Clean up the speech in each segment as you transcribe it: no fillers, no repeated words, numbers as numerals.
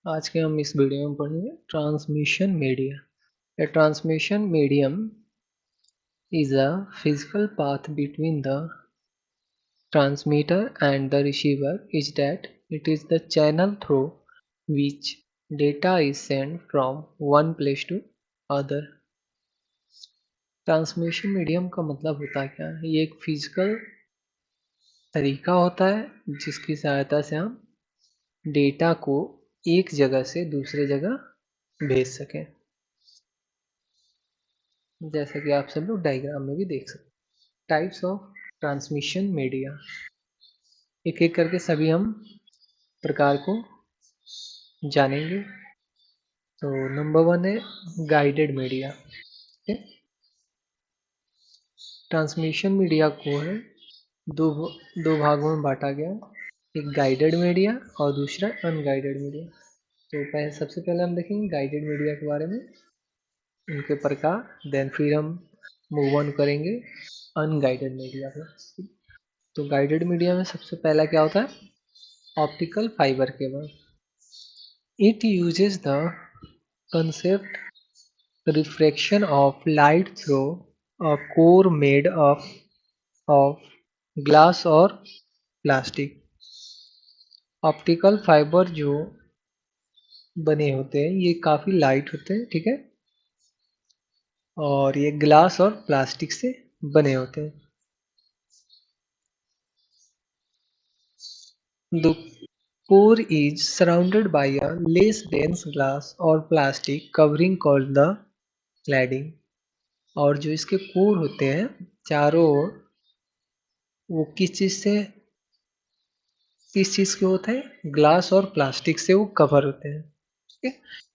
आज के हम इस वीडियो में पढ़ेंगे transmission media. A transmission medium is a physical path between the transmitter and the receiver is that it is the channel through which data is sent from one place to other। Transmission medium का मतलब होता है क्या? ये एक physical तरीका होता है जिसकी सहायता से हम डेटा को एक जगह से दूसरे जगह भेज सकें, जैसा कि आप सब लोग डायग्राम में भी देख सकते हैं। टाइप्स ऑफ ट्रांसमिशन मीडिया, एक एक करके सभी हम प्रकार को जानेंगे। तो नंबर 1 है गाइडेड मीडिया। ट्रांसमिशन मीडिया को है दो दो भागों में बांटा गया, एक गाइडेड मीडिया और दूसरा अनगाइडेड मीडिया। तो सबसे पहले हम देखेंगे गाइडेड मीडिया के बारे में, उनके प्रकार, देन फिर हम मूव ऑन करेंगे अनगाइडेड मीडिया पर। तो गाइडेड मीडिया में सबसे पहला क्या होता है? Optical fibre cable. It uses the concept refraction of light through a core made of glass और प्लास्टिक। ऑप्टिकल फाइबर जो बने होते हैं ये काफ़ी लाइट होते हैं, ठीक है, और ये ग्लास और प्लास्टिक से बने होते हैं। The core is surrounded by a less dense glass or plastic covering called the cladding। और जो इसके कोर होते हैं चारों ओर, वो किस चीज़ के होते हैं? ग्लास और प्लास्टिक से वो कवर होते हैं, ठीक है।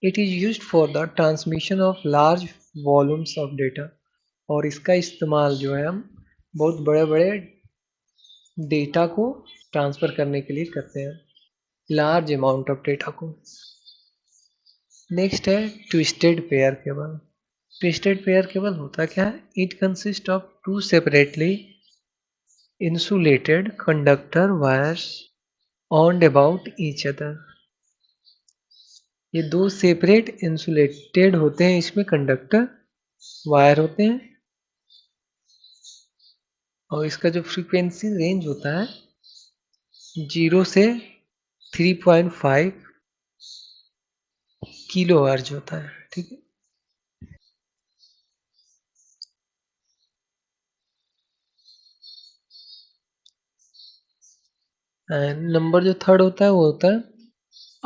It is used for the transmission of large volumes of data. और इसका इस्तेमाल जो है हम बहुत बड़े बड़े डेटा को ट्रांसफ़र करने के लिए करते हैं, लार्ज अमाउंट ऑफ डेटा को। नेक्स्ट है twisted pair cable. Twisted pair cable होता क्या है? It consist of two separately insulated conductor wires wound about each other। ये दो सेपरेट इंसुलेटेड होते हैं, इसमें कंडक्टर वायर होते हैं, और इसका जो फ्रीक्वेंसी रेंज होता है 0 से 3.5 किलो हर्ट्ज होता है, ठीक है। एंड नंबर जो थर्ड होता है वो होता है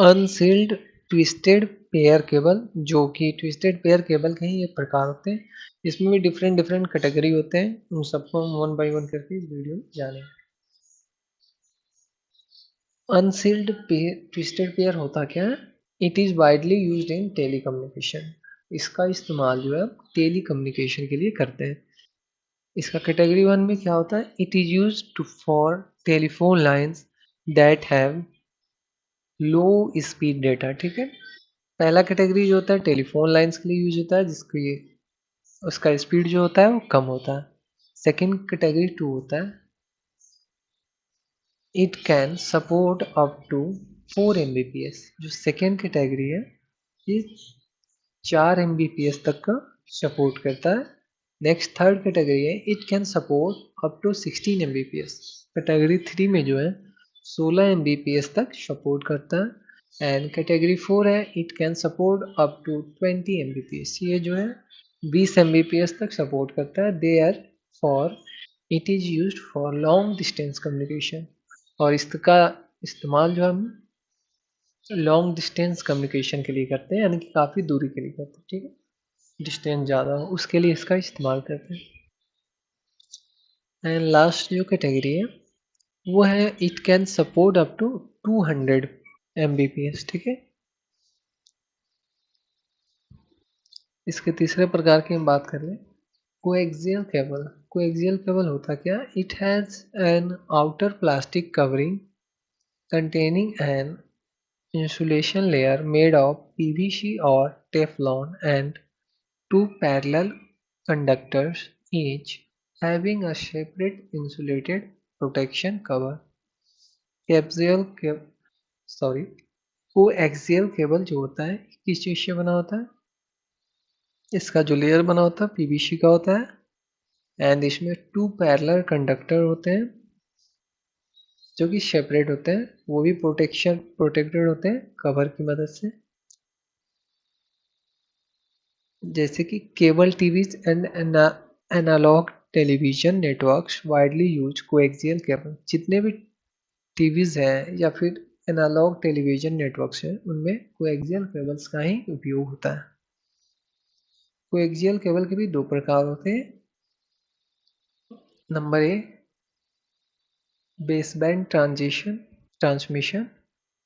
अनसील्ड ट्विस्टेड पेयर केबल, जो कि ट्विस्टेड पेयर केबल के ही एक प्रकार होते हैं। इसमें भी डिफरेंट डिफरेंट कैटेगरी होते हैं, उन सबको हम वन बाय वन करके इस वीडियो में जानेंगे। अनसील्ड ट्विस्टेड पेयर होता क्या है? It is widely used in telecommunication. इसका इस्तेमाल जो है टेली कम्युनिकेशन के लिए करते हैं। इसका कैटेगरी 1 में क्या होता है? It is use to for telephone lines that have low speed data, ठीक है। पहला कैटेगरी जो होता है टेलीफोन लाइन्स के लिए यूज होता है, जिसकी उसका स्पीड जो होता है वो कम होता है। सेकेंड कैटेगरी 2 होता है it can support up to 4 Mbps। जो सेकेंड कैटेगरी है ये 4 Mbps तक का सपोर्ट करता है। नेक्स्ट थर्ड कैटेगरी है it can support up to 16 Mbps। Category 3 में जो है 16 Mbps तक सपोर्ट करता है। एंड कैटेगरी 4 है it can support up to 20 Mbps। ये जो है 20 Mbps तक सपोर्ट करता है। They are for it is used for long distance communication. और इसका इस्तेमाल जो हम लॉन्ग डिस्टेंस कम्युनिकेशन के लिए करते हैं, यानी कि काफ़ी दूरी के लिए करते हैं, ठीक है, डिस्टेंस ज़्यादा हो उसके लिए इसका इस्तेमाल करते हैं। एंड लास्ट जो कैटेगरी है वो है it can support up to 200 Mbps, ठीक है। इसके तीसरे प्रकार की हम बात कर लें, कोएक्सियल केबल। कोएक्सियल केबल होता क्या? It has an outer plastic covering containing an insulation layer made of PVC or Teflon and two parallel conductors, each having a separate insulated protection cover। Capsule sorry coaxial cable जो होता है किस चीज से बना होता है? इसका जो लेयर बना होता है पीवीसी का होता है एंड इसमें 2 पैरेलल कंडक्टर होते हैं जो कि सेपरेट होते हैं, वो भी प्रोटेक्टेड होते हैं कवर की मदद से। जैसे कि cable TVs and analogue television networks widely use coaxial cable. जितने भी टीवीज हैं या फिर एनालॉग टेलीविजन नेटवर्क्स हैं उनमें कोएक्सियल केबल्स का ही उपयोग होता है। कोएक्सियल केबल के भी दो प्रकार होते हैं। Number A, baseband transmission.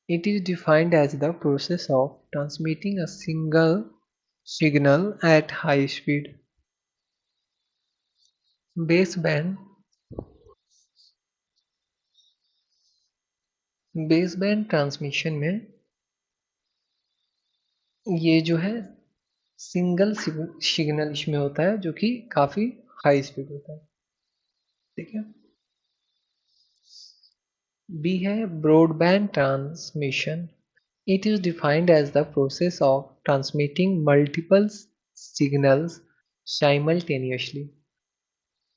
It is defined as the process of transmitting a single signal at high speed. Baseband baseband transmission में ये जो है सिंगल सिग्नल इसमें होता है जो कि काफी हाई स्पीड होता है। ठीक है। बी है broadband transmission. It is defined as the process of transmitting multiple signals simultaneously.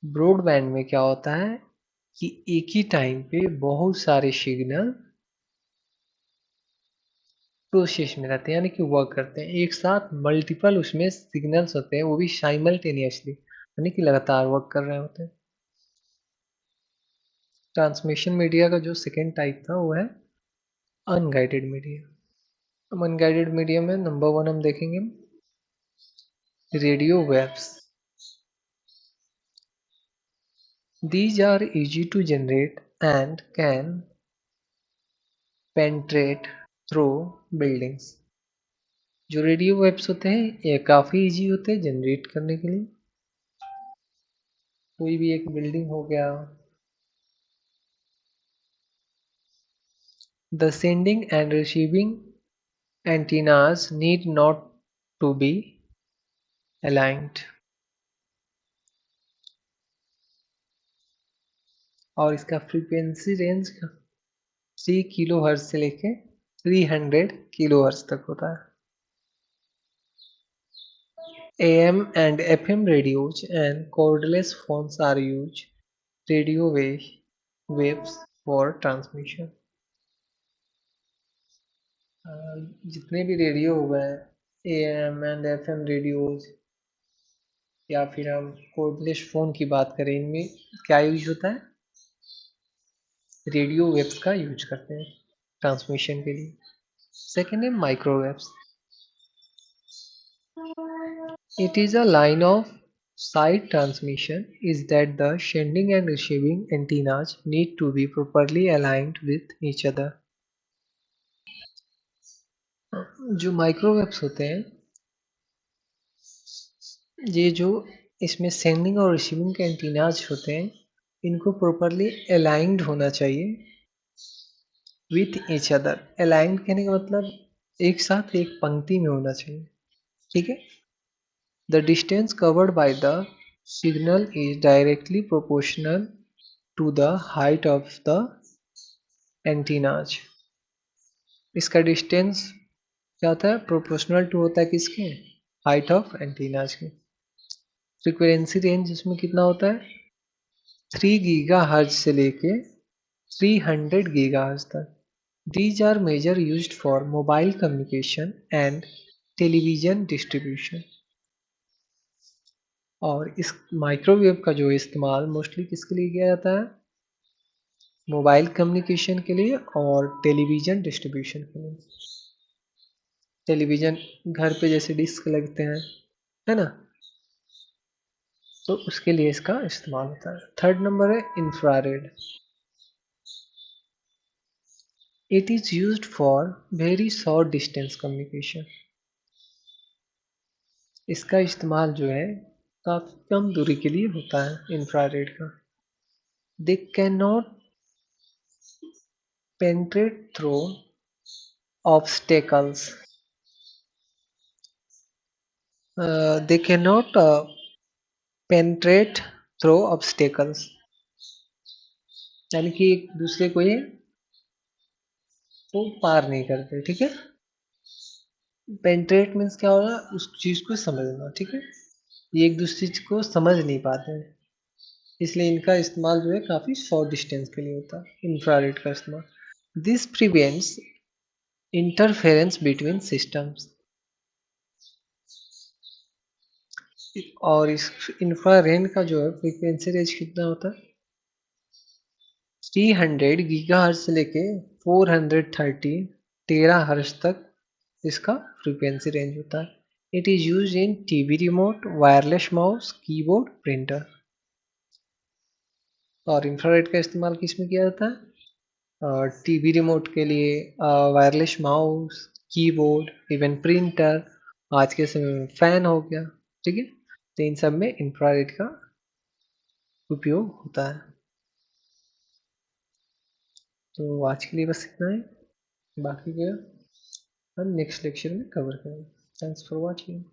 Broadband में क्या होता है कि एक ही टाइम पे बहुत सारे सिग्नल प्रोसेस में रहते हैं, यानी कि वर्क करते हैं एक साथ। मल्टीपल उसमें सिग्नल्स होते हैं, वो भी साइमल्टेनियसली, यानी कि लगातार वर्क कर रहे होते हैं। ट्रांसमिशन मीडिया का जो सेकेंड टाइप था वो है अनगाइडेड मीडिया। अनगाइडेड मीडिया में नंबर 1 हम देखेंगे radio waves. These are easy to generate and can penetrate through buildings. जो रेडियो वेव्स होते हैं ये काफ़ी इजी होते हैं जनरेट करने के लिए। कोई भी एक बिल्डिंग हो गया। The sending and receiving antennas need not to be aligned. और इसका फ्रीक्वेंसी रेंज 3 किलो हर्ट्ज से लेके 300 किलो हर्ट्ज तक होता है। AM and FM radios and cordless phones are used radio waves for transmission. जितने भी रेडियो हुए हैं AM एंड FM रेडियोज या फिर हम कोर्डलेस फोन की बात करें, इनमें क्या यूज होता है? रेडियो वेव्स का यूज करते हैं ट्रांसमिशन के लिए। सेकेंड है microwaves. It is a line of sight transmission is that the sending and receiving antennas need to be properly aligned with each other. जो माइक्रोवेव्स होते हैं ये जो इसमें सेंडिंग और रिसीविंग के एंटीनाज होते हैं इनको प्रॉपरली अलाइंड होना चाहिए विथ ईच अदर। अलाइंड कहने का मतलब एक साथ एक पंक्ति में होना चाहिए। ठीक है। The distance covered by the signal is directly proportional to the height of the antennas. इसका डिस्टेंस क्या होता है? प्रोपोर्शनल टू होता है किसके? हाइट ऑफ एंटीनाज के। फ्रीक्वेंसी रेंज इसमें कितना होता है? 3 गीगाहर्ट्ज से लेके 300 गीगाहर्ट्ज तक। These are major used for mobile communication and television distribution. और इस माइक्रोवेव का जो इस्तेमाल मोस्टली किसके लिए किया जाता है? मोबाइल कम्युनिकेशन के लिए और टेलीविज़न डिस्ट्रीब्यूशन के लिए। टेलीविज़न घर पे जैसे डिस्क लगते हैं, है ना, तो उसके लिए इसका इस्तेमाल होता है। थर्ड नंबर है infrared. It is used for very short distance communication. इसका इस्तेमाल जो है काफ़ी कम दूरी के लिए होता है इंफ्रारेड का। They can not penetrate through obstacles. They cannot penetrate through obstacles. यानी कि एक दूसरे को ये वो पार नहीं करते, ठीक है। पेंट्रेट मीन्स क्या होगा, उस चीज को समझना, ठीक है। ये एक दूसरे चीज को समझ नहीं पाते हैं, इसलिए इनका इस्तेमाल जो है काफी शॉर्ट डिस्टेंस के लिए होता है, इंफ्रारेड का इस्तेमाल। This prevents interference between systems. और इस इंफ्रारेड का जो है फ्रीक्वेंसी रेंज कितना होता है, 300 गीगाहर्ट्ज से लेके 430 टेराहर्ट्ज तक इसका फ्रीक्वेंसी रेंज होता है। It is use in TV remote, wireless mouse, keyboard, printer. और इंफ्रारेड का इस्तेमाल किस में किया जाता है, टीवी रिमोट के लिए, wireless mouse, keyboard, even printer, आज के समय में फैन हो गया, ठीक है। तो इन सब में इंफ्रारेड का उपयोग होता है। तो आज के लिए बस इतना ही, बाकी का हम नेक्स्ट लेक्चर में कवर करेंगे। Thanks for watching.